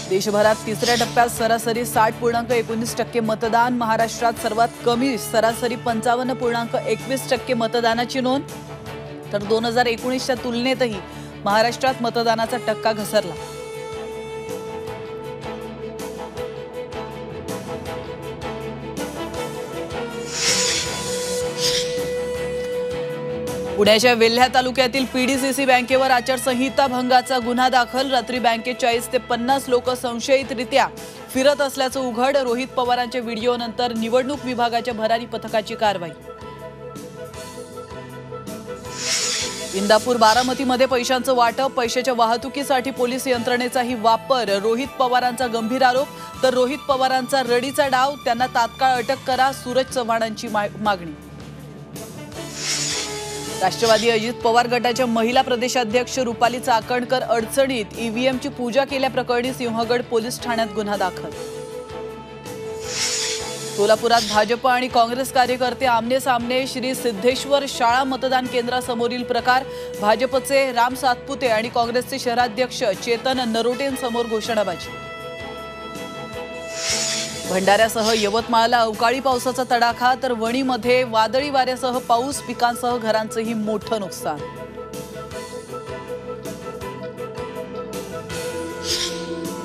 देशभरात तिसऱ्या टप्प्यात सरासरी 60.19% मतदान। महाराष्ट्रात सर्वात कमी सरासरी 55.21% मतदानाची नोंद। तर 2019च्या तुलनेतही महाराष्ट्रात मतदानाचा टक्का घसरला। पुण्याच्या वेल्हा तालुक्यातील पीडीसीसी बँकेवर आचारसंहिता भंगाचा गुन्हा दाखल। रात्री बँकेत 40 ते 50 लोक संशयितरित्या फिरत असल्याचं उघड। रोहित पवारांच्या व्हिडिओनंतर निवडणूक विभागाच्या भरारी पथकाची कारवाई। इंदापूर बारामतीमध्ये पैशांचं वाटप, पैशाच्या वाहतुकीसाठी पोलीस यंत्रणेचाही वापर। रोहित पवारांचा गंभीर आरोप, तर रोहित पवारांचा रडीचा डाव, त्यांना तात्काळ अटक करा, सूरज चव्हाणांची मागणी। राष्ट्रवादी अजित पवार गटाच्या महिला प्रदेशाध्यक्ष रुपाली चाकणकर अडचणीत। ईव्हीएमची पूजा केल्याप्रकरणी सिंहगड पोलीस ठाण्यात गुन्हा दाखल। सोलापुरात भाजप आणि काँग्रेस कार्यकर्ते आमने सामने। श्री सिद्धेश्वर शाळा मतदान केंद्रासमोरील प्रकार। भाजपचे राम सातपुते आणि काँग्रेसचे शहराध्यक्ष चेतन नरोटेंसमोर घोषणाबाजी। भंडाऱ्यासह यवतमाळला अवकाळी पावसाचा तडाखा, तर वणीमध्ये वादळी वाऱ्यासह पाऊस, पिकांसह घरांचेही मोठं नुकसान।